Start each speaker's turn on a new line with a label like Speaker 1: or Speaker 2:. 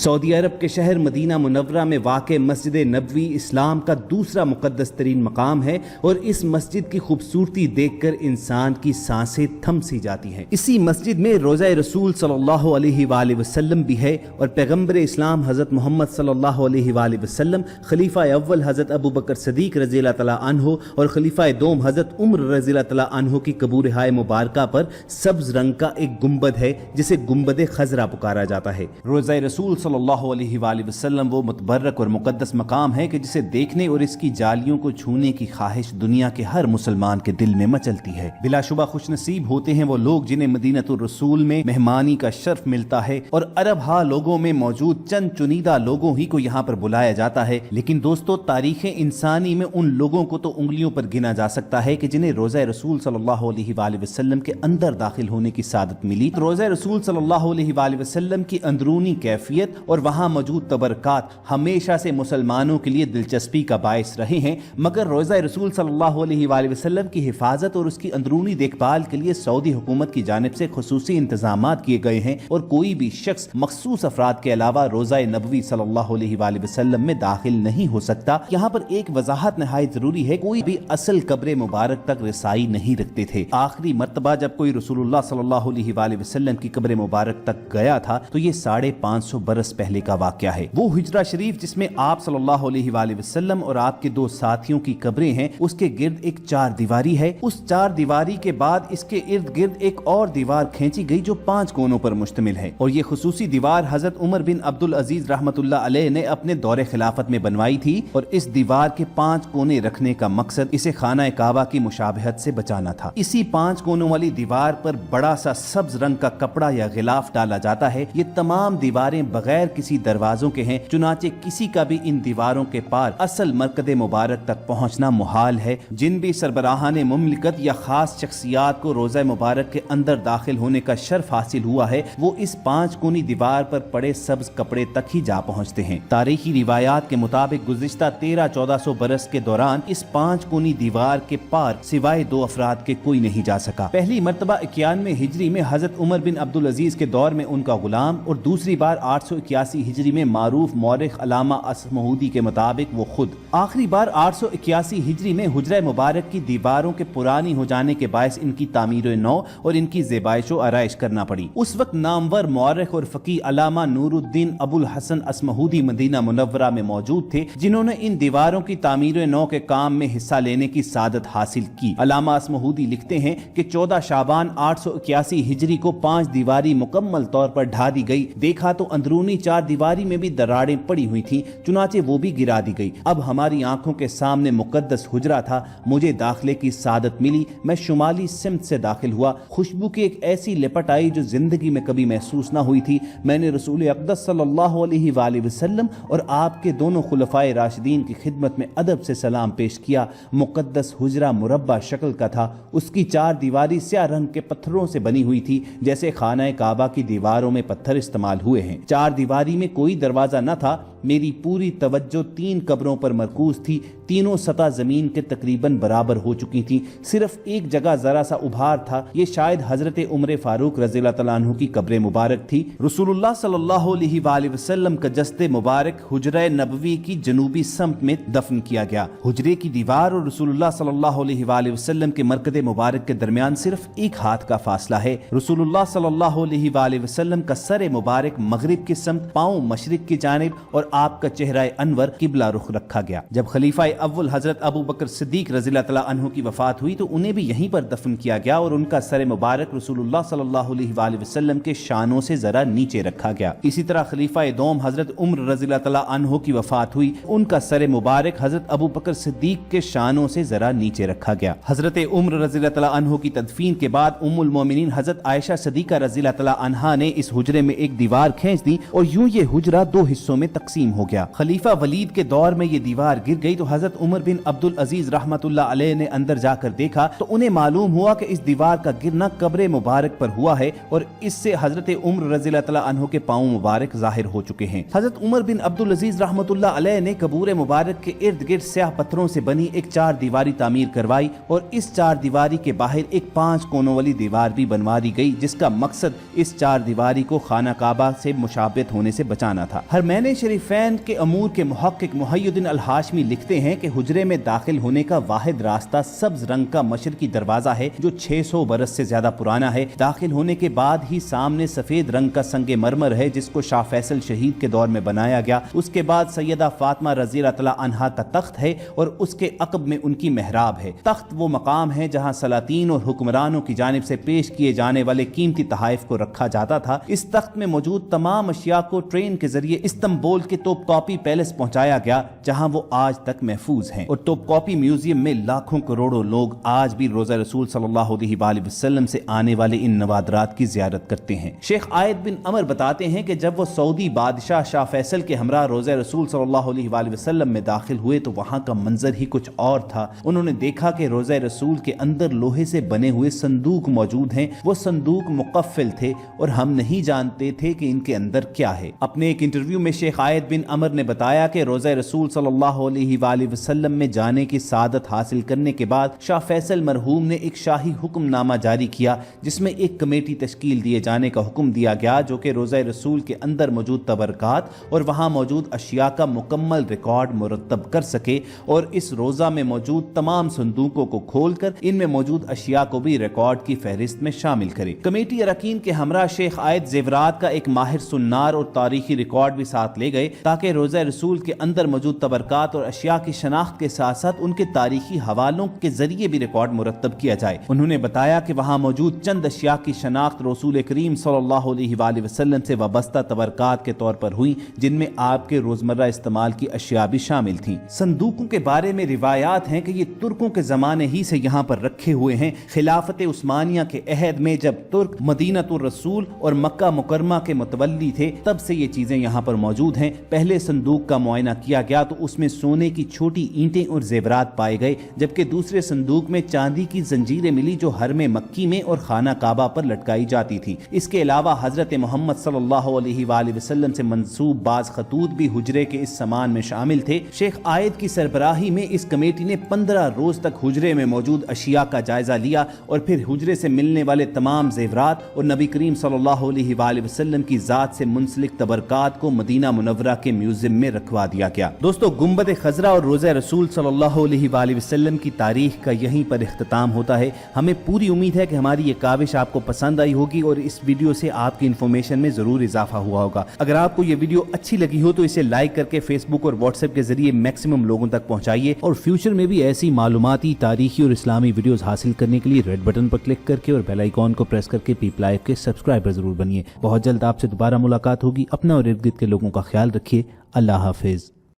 Speaker 1: سعودی عرب کے شہر مدینہ منورہ میں واقع مسجد نبوی اسلام کا دوسرا مقدس ترین مقام ہے اور اس مسجد کی خوبصورتی دیکھ کر انسان کی سانسیں تھم سی جاتی ہیں۔ اسی مسجد میں روضہ رسول صلی اللہ علیہ وآلہ وسلم بھی ہے اور پیغمبر اسلام حضرت محمد صلی اللہ علیہ وآلہ وسلم، خلیفہ اول حضرت ابو بکر صدیق رضی اللہ تعالیٰ عنہ اور خلیفہ دوم حضرت عمر رضی اللہ تعالیٰ عنہ کی قبورہائے مبارکہ پر سبز رنگ کا ایک گنبد ہے جسے گنبد خضرا پکارا جاتا ہے۔ روضہ رسول صلی اللہ علیہ وآلہ وسلم وہ متبرک اور مقدس مقام ہے کہ جسے دیکھنے اور اس کی جالیوں کو چھونے کی خواہش دنیا کے ہر مسلمان کے دل میں مچلتی ہے۔ بلا شبہ خوش نصیب ہوتے ہیں وہ لوگ جنہیں مدینۃ الرسول میں مہمانی کا شرف ملتا ہے اور عرب ہا لوگوں میں موجود چند چنیدہ لوگوں ہی کو یہاں پر بلایا جاتا ہے، لیکن دوستو تاریخ انسانی میں ان لوگوں کو تو انگلیوں پر گنا جا سکتا ہے کہ جنہیں روضہ رسول صلی اللہ علیہ وآلہ وسلم کے اندر داخل ہونے کی سعادت ملی۔ روضہ رسول صلی اللہ علیہ وآلہ وسلم کی اندرونی کیفیت اور وہاں موجود تبرکات ہمیشہ سے مسلمانوں کے لیے دلچسپی کا باعث رہے ہیں، مگر روضہ رسول صلی اللہ علیہ وآلہ وسلم کی حفاظت اور اس کی اندرونی دیکھ بھال کے لیے سعودی حکومت کی جانب سے خصوصی انتظامات کیے گئے ہیں اور کوئی بھی شخص مخصوص افراد کے علاوہ روضہ نبوی صلی اللہ علیہ وآلہ وسلم میں داخل نہیں ہو سکتا۔ یہاں پر ایک وضاحت نہایت ضروری ہے، کوئی بھی اصل قبر مبارک تک رسائی نہیں رکھتے تھے۔ آخری مرتبہ جب کوئی رسول اللہ صلی اللہ علیہ وآلہ وسلم کی قبر مبارک تک گیا تھا تو یہ 550 برس پہلے کا واقعہ ہے۔ وہ حجرہ شریف جس میں آپ صلی اللہ علیہ وآلہ وسلم اور آپ کے 2 ساتھیوں کی قبریں ہیں، اس کے گرد ایک 4 دیواری ہے۔ اس 4 دیواری کے بعد اس کے ارد گرد ایک اور دیوار کھینچی گئی جو 5 کونوں پر مشتمل ہے، اور یہ خصوصی دیوار حضرت عمر بن عبد العزیز رحمۃ اللہ علیہ نے اپنے دور خلافت میں بنوائی تھی، اور اس دیوار کے 5 کونے رکھنے کا مقصد اسے خانہ کعبہ کی مشابہت سے بچانا تھا۔ اسی 5 کونوں والی دیوار پر بڑا سا سبز رنگ کا کپڑا یا غلاف ڈالا جاتا ہے۔ یہ تمام دیواریں بغیر کسی دروازوں کے ہیں، چنانچہ کسی کا بھی ان دیواروں کے پار اصل مرکز مبارک تک پہنچنا محال ہے۔ جن بھی سربراہان مملکت یا خاص شخصیات کو روضہ مبارک کے اندر داخل ہونے کا شرف حاصل ہوا ہے، وہ اس 5 کونی دیوار پر پڑے سبز کپڑے تک ہی جا پہنچتے ہیں۔ تاریخی روایات کے مطابق گزشتہ 1300-1400 برس کے دوران اس 5 کونی دیوار کے پار سوائے 2 افراد کے کوئی نہیں جا سکا۔ پہلی مرتبہ 91 ہجری میں حضرت عمر بن عبد العزیز کے دور میں ان کا غلام، اور دوسری بار 881 ہجری میں معروف مورخ علامہ اصمہودی کے مطابق وہ خود۔ آخری بار 881 ہجری میں حجرہ مبارک کی دیواروں کے پرانی ہو جانے کے باعث ان کی تعمیر نو اور ان کی زیبائش و آرائش کرنا پڑی۔ اس وقت نامور مورخ اور فقیہ علامہ نور الدین ابو الحسن اصمہودی مدینہ منورہ میں موجود تھے، جنہوں نے ان دیواروں کی تعمیر نو کے کام میں حصہ لینے کی سعادت حاصل کی۔ علامہ اصمہودی لکھتے ہیں کہ 14 شعبان 881 ہجری کو 5 دیواری مکمل طور پر ڈھا دی گئی۔ دیکھا تو اندرونی 4 دیواری میں بھی دراڑیں پڑی ہوئی تھیں، چنانچہ وہ بھی گرا دی گئی۔ اب ہماری آنکھوں کے سامنے مقدس حجرہ تھا۔ مجھے داخلے کی سعادت ملی۔ میں شمالی سمت سے داخل ہوا۔ خوشبو کی ایک ایسی لپٹ آئی جو زندگی میں کبھی محسوس نہ ہوئی تھی۔ میں نے رسول اقدس صلی اللہ علیہ وآلہ وسلم اور آپ کے دونوں خلفائے راشدین کی خدمت میں ادب سے سلام پیش کیا۔ مقدس حجرہ مربع شکل کا تھا۔ اس کی 4 دیواری سیاہ رنگ کے پتھروں سے بنی ہوئی تھی، جیسے خانہ کعبہ کی دیواروں میں پتھر استعمال ہوئے ہیں۔ 4 دیواری میں کوئی دروازہ نہ تھا۔ میری پوری توجہ 3 قبروں پر مرکوز تھی۔ تینوں سطح زمین کے تقریباً برابر ہو چکی تھی، صرف ایک جگہ ذرا سا ابھار تھا۔ یہ شاید حضرت عمر فاروق رضی اللہ تعالیٰ عنہ کی قبر مبارک تھی۔ رسول اللہ صلی اللہ علیہ وآلہ وسلم کا جسد مبارک حجرہ نبوی کی جنوبی سمت میں دفن کیا گیا۔ حجرے کی دیوار اور رسول اللہ صلی اللہ علیہ وآلہ وسلم کے مرکز مبارک کے درمیان صرف 1 ہاتھ کا فاصلہ ہے۔ رسول اللہ صلی اللہ علیہ وآلہ وسلم کا سر مبارک مغرب کی سمت، پاؤں مشرق کی جانب اور آپ کا چہرہ انور قبلہ رخ رکھا گیا۔ جب خلیفہ اول حضرت ابو بکر صدیق رضی اللہ تعالیٰ عنہ کی وفات ہوئی تو انہیں بھی یہیں پر دفن کیا گیا اور ان کا سر مبارک رسول اللہ صلی اللہ علیہ وآلہ وسلم کے شانوں سے ذرا نیچے رکھا گیا۔ اسی طرح خلیفہ دوم حضرت عمر رضی اللہ تعالیٰ عنہ کی وفات ہوئی، ان کا سر مبارک حضرت ابو بکر صدیق کے شانوں سے ذرا نیچے رکھا گیا۔ حضرت عمر رضی اللہ تعالیٰ عنہ کی تدفین کے بعد ام المومنین حضرت عائشہ صدیقہ رضی اللہ تعالیٰ عنہا نے اس حجرے میں ایک دیوار کھینچ دی اور یوں یہ حجرہ 2 حصوں میں تقسیم ہو گیا۔ خلیفہ ولید کے دور میں یہ دیوار گر گئی تو حضرت حضرت عمر بن عبد العزیز رحمت اللہ علیہ نے اندر جا کر دیکھا تو انہیں معلوم ہوا کہ اس دیوار کا گرنا قبر مبارک پر ہوا ہے اور اس سے حضرت عمر رضی اللہ تعالیٰ عنہ کے پاؤں مبارک ظاہر ہو چکے ہیں۔ حضرت عمر بن عبد العزیز رحمت اللہ علیہ نے قبور مبارک کے ارد گرد سیاہ پتھروں سے بنی ایک 4 دیواری تعمیر کروائی اور اس 4 دیواری کے باہر ایک 5 کونوں والی دیوار بھی بنوا دی گئی، جس کا مقصد اس 4 دیواری کو خانہ کعبہ سے مشابہت ہونے سے بچانا تھا۔ حرمین شریفین کے امور کے محقق محی الدین الہاشمی لکھتے ہیں کہ حجرے میں داخل ہونے کا واحد راستہ سبز رنگ کا مشرقی دروازہ ہے جو 600 برس سے زیادہ پرانا ہے۔ داخل ہونے کے بعد ہی سامنے سفید رنگ کا سنگ مرمر ہے جس کو شاہ فیصل شہید کے دور میں بنایا گیا۔ اس کے بعد سیدہ فاطمہ رضی اللہ تعالیٰ عنہا کا تخت ہے اور اس کے عقب میں ان کی محراب ہے۔ تخت وہ مقام ہے جہاں سلاطین اور حکمرانوں کی جانب سے پیش کیے جانے والے قیمتی تحائف کو رکھا جاتا تھا۔ اس تخت میں موجود تمام اشیاء کو ٹرین کے ذریعے استنبول کے توپ کاپی پیلس پہنچایا گیا جہاں وہ آج تک محفوظ ہیں، اور توپ کاپی میوزیم میں لاکھوں کروڑوں لوگ آج بھی روضہ رسول صلی اللہ علیہ وآلہ وسلم سے آنے والے ان نوادرات کی زیارت کرتے ہیں۔ شیخ عائد بن عمر بتاتے ہیں کہ جب وہ سعودی بادشاہ شاہ فیصل کے ہمراہ روضہ رسول صلی اللہ علیہ وآلہ وسلم میں داخل ہوئے تو وہاں کا منظر ہی کچھ اور تھا۔ انہوں نے دیکھا کہ روضہ رسول کے اندر لوہے سے بنے ہوئے صندوق موجود ہیں۔ وہ صندوق مقفل تھے اور ہم نہیں جانتے تھے کہ ان کے اندر کیا ہے۔ اپنے ایک انٹرویو میں شیخ عائد بن عمر نے بتایا کہ روضہ رسول صلی اللہ علیہ وآلہ وسلم میں جانے کی سعادت حاصل کرنے کے بعد شاہ فیصل مرحوم نے ایک شاہی حکم نامہ جاری کیا جس میں ایک کمیٹی تشکیل دیے جانے کا حکم دیا گیا جو کہ روضہ رسول کے اندر موجود تبرکات اور وہاں موجود اشیاء کا مکمل ریکارڈ مرتب کر سکے اور اس روضہ میں موجود تمام صندوقوں کو کھول کر ان میں موجود اشیاء کو بھی ریکارڈ کی فہرست میں شامل کرے۔ کمیٹی اراکین کے ہمراہ شیخ عائد زیورات کا ایک ماہر سنار اور تاریخی ریکارڈ بھی ساتھ لے گئے تاکہ روضہ رسول کے اندر موجود تبرکات اور اشیاء کی شناخت کے ساتھ ساتھ ان کے تاریخی حوالوں کے ذریعے بھی ریکارڈ مرتب کیا جائے۔ انہوں نے بتایا کہ وہاں موجود چند اشیاء کی شناخت رسول کریم صلی اللہ علیہ وآلہ وسلم سے وابستہ تبرکات کے طور پر ہوئی جن میں آپ کے روزمرہ استعمال کی اشیاء بھی شامل تھیں۔ صندوقوں کے بارے میں روایات ہیں کہ یہ ترکوں کے زمانے ہی سے یہاں پر رکھے ہوئے ہیں۔ خلافت عثمانیہ کے عہد میں جب ترک مدینۃ الرسول اور مکہ مکرمہ کے متولی تھے تب سے یہ چیزیں یہاں پر موجود ہیں۔ پہلے صندوق کا معائنہ کیا گیا تو اس میں سونے کی چھوٹی اینٹیں اور زیورات پائے گئے، جبکہ دوسرے صندوق میں چاندی کی زنجیریں ملی جو حرم مکی میں اور خانہ کعبہ پر لٹکائی جاتی تھی۔ اس کے علاوہ حضرت محمد صلی اللہ علیہ وآلہ وسلم سے منسوب بعض خطوط بھی حجرے کے اس سامان میں شامل تھے۔ شیخ عائد کی سربراہی میں اس کمیٹی نے 15 روز تک حجرے میں موجود اشیاء کا جائزہ لیا اور پھر حجرے سے ملنے والے تمام زیورات اور نبی کریم صلی اللہ علیہ وآلہ وسلم کی ذات سے منسلک تبرکات کو مدینہ منورہ کے میوزیم میں رکھوا دیا گیا۔ دوستو، گنبد خضرا اور روضہ رسول صلی اللہ علیہ وآلہ وسلم کی تاریخ کا یہیں پر اختتام ہوتا ہے۔ ہمیں پوری امید ہے کہ ہماری یہ کاوش آپ کو پسند آئی ہوگی اور اس ویڈیو سے آپ کی انفارمیشن میں ضرور اضافہ ہوا ہوگا۔ اگر آپ کو یہ ویڈیو اچھی لگی ہو تو اسے لائک کر کے فیس بک اور واٹس ایپ کے ذریعے میکسیمم لوگوں تک پہنچائیے، اور فیوچر میں بھی ایسی معلوماتی، تاریخی اور اسلامی ویڈیوز حاصل کرنے کے لیے ریڈ بٹن پر کلک کر کے اور بیل آئیکن کو پریس کر کے پیپ لائف کے سبسکرائبر ضرور بنیے۔ بہت جلد آپ سے دوبارہ ملاقات ہوگی۔ اپنا اور ارد گرد کے لوگوں کا خیال رکھیے۔ اللہ حافظ۔